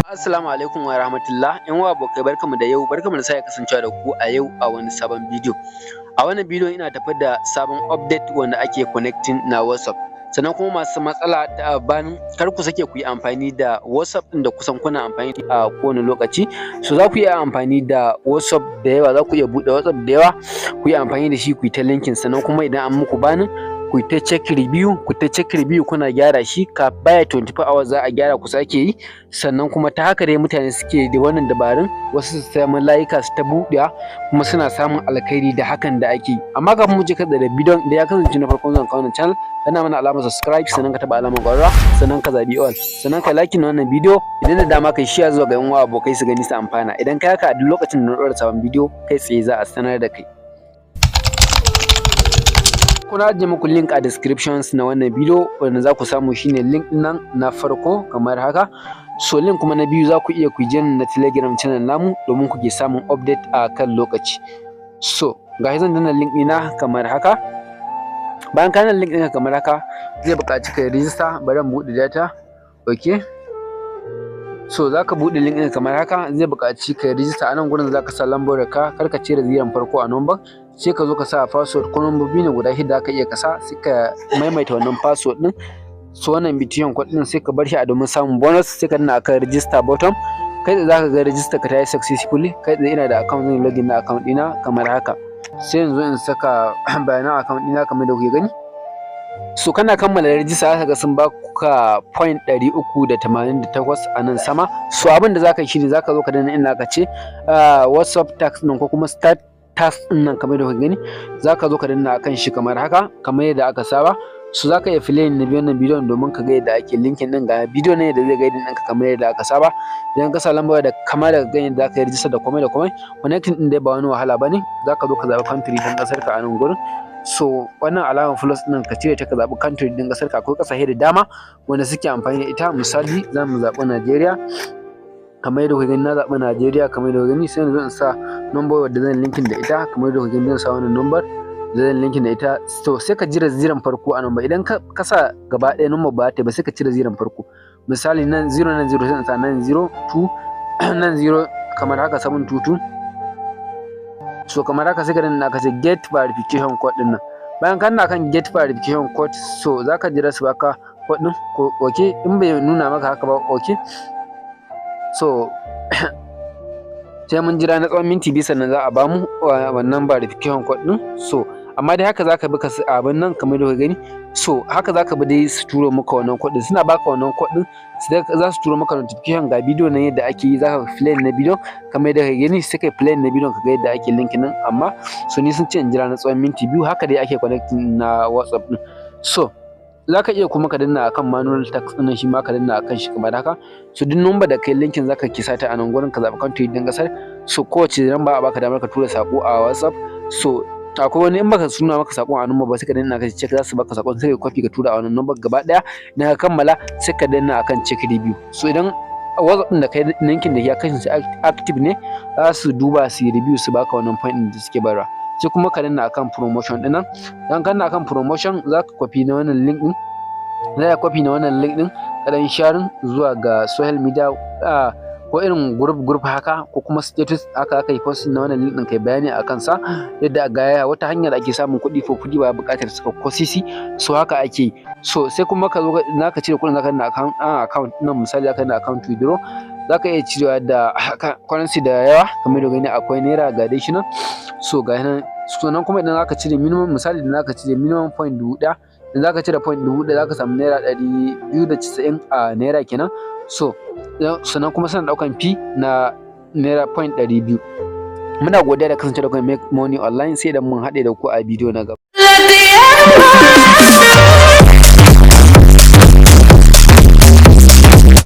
Assalamu alaikum wa rahmatullah. ‘Yan uwa abokai barkanmu da yau, barkanmu da sake kasancewa da ku a yau a wani sabon bidiyo. A wannan bidiyon ina tafe da sabon update wanda ake connecting na WhatsApp. Sannan kuma masu matsala ta ban kar ku sake ku yi amfani da WhatsApp ɗin da kusan kuna amfani a kowane lokaci. So za ku iya amfani da WhatsApp da yawa, za ku iya buɗe WhatsApp da yawa, ku yi amfani da shi ku yi ta linkin. Sannan kuma idan an muku banin ku ta check review, kuna gyara shi baya 24 hours za a gyara ku sake yi. Sannan kuma ta haka dai mutane suke da wannan dabarun, wasu su samu layuka su ta buɗewa kuma suna samun alkhairi da hakan da ake yi. Amma kafin mu je kada da bidiyon da ya kasance na farkon zuwan wannan channel, kana mana alamar subscribe, sannan ka taɓa alamar ƙwararra, sannan ka zaɓi all, sannan ka like na wannan bidiyo. Idan da dama kai share zuwa ga yan uwa abokai su gani su amfana. Idan ka haka a duk lokacin da na ɗora sabon bidiyo kai tsaye za a sanar da kai. Kuna ajiye muku link a descriptions na wannan bidiyo, wanda za ku samu shine link nan na farko kamar haka. So link kuma na biyu za ku iya ku join na Telegram channel namu domin ku ke samun update a kan lokaci. So ga zan danna link ɗina kamar haka. Bayan ka danna link ɗinka kamar haka, zai buƙaci ka register. Bari mu buɗe data. Okay. So za ka buɗe link ɗinka kamar haka, zai buƙaci ka register. A nan gurin za ka sa lambar ka, kar ka cire ziran farko a number. Sai ka zo ka sa password ko lambobi ne guda shida ka iya ka sa, sai ka maimaita wannan password ɗin. So wannan bidiyon code ɗin sai ka bar shi a domin samun bonus, sai ka danna akan register button. Kai da zaka ga register ka ta yi successfully. Kai da ina da account, zan login na account ɗina kamar haka. Sai yanzu in saka bayanan account ɗina kamar da kuke gani. So kana kammala register zaka ga sun baka point 388 a nan sama. So abin da zaka yi shine zaka zo ka danna inda aka ce WhatsApp tax ɗin ko kuma start task ɗin nan kamar da kuka gani. Zaka zo ka danna akan shi kamar haka, kamar yadda aka saba. So zaka iya play na wannan bidiyon domin ka ga yadda ake linkin ɗin. Ga bidiyo ne da zai guide ɗinka kamar yadda aka saba. Idan ka sa lambar da kamar da gani da zaka yi register da komai da komai, connecting ɗin dai ba wani wahala bane. Zaka zo ka zaɓi country ɗin ƙasar ka a nan gurin. So wannan alamar plus ɗin ka cire ta, ka zaɓi country ɗin ƙasar ka. Akwai ƙasashe da dama wanda suke amfani da ita. Misali za mu zaɓi Najeriya. Kamar yadda kuka gani na zaɓi Najeriya kamar yadda kuka gani. Sai yanzu in sa number wadda zan linkin da ita, kamar yadda kuka gani zan sa wannan number da zan linkin da ita. So sai ka jira ziran farko a number. Idan ka sa gaba ɗaya number ba ta ba, sai ka cire ziran farko. Misali nan 0 nan 0, sai in sa nan 0 2 nan 0 kamar haka 722. So kamar haka sai ka danna ka ce get verification code ɗin nan. Bayan ka danna kan get verification code, so zaka jira su baka code ɗin ko okay. In bai nuna maka haka ba okay. So sai mun jira na tsawon minti 2 sannan za a bamu wannan verification code ɗin. So amma dai haka zaka bi ka abin nan kamar da kuka gani. So haka zaka bi dai su turo maka wannan code ɗin. Suna baka wannan code ɗin, za su turo maka notification ga bidiyo nan yadda ake yi. Zaka play na bidiyon kamar yadda kuka gani, sai kai play na bidiyon ka ga yadda ake linkin nan. Amma so ni sun ce in jira na tsawon minti 2. Haka dai ake connecting na WhatsApp ɗin. So zaka iya kuma ka danna akan manual tax ɗin shi ma ka danna akan shi kamar haka. So duk number da kai linkin zaka kisa ta a nan gurin, ka zaɓi country ɗin ƙasar. So kowace number a baka damar ka tura sako a WhatsApp. So akwai wani in baka suna maka sakon a number ba, sai ka danna ka check, za su baka sakon sai ka copy ka tura a wannan number gaba ɗaya. Idan ka kammala sai ka danna akan check review. So idan WhatsApp ɗin da kai linkin da ya kasance active ne, za su duba su yi review su baka wannan point ɗin da suke bayarwa. Sai kuma ka danna akan promotion ɗin nan. Dan ka danna akan promotion za ka copy na wannan link ɗin. Za ka copy na wannan link ɗin ka dan sharing zuwa ga social media ko irin group haka, ko kuma status haka aka yi post na wannan link ɗin kai bayani a kansa yadda ga wata hanyar ake samun kuɗi ko kuɗi ba buƙatar saka ko sisi. So haka ake yi. So sai kuma ka zo naka cire kuɗin zaka danna account nan. Misali zaka danna account withdraw. Zaka iya cirewa da currency da yawa kamar da gani akwai naira ga dai shi nan. So ga nan. So nan kuma idan zaka cire minimum, misali idan zaka cire minimum point 1000, idan zaka cire point 1000 zaka samu naira 290 a naira kenan. So sannan kuma suna daukan fee na naira point 200. Muna godiya da kasance da kuma make money online. Sai idan mun haɗe da ku a bidiyo na gaba.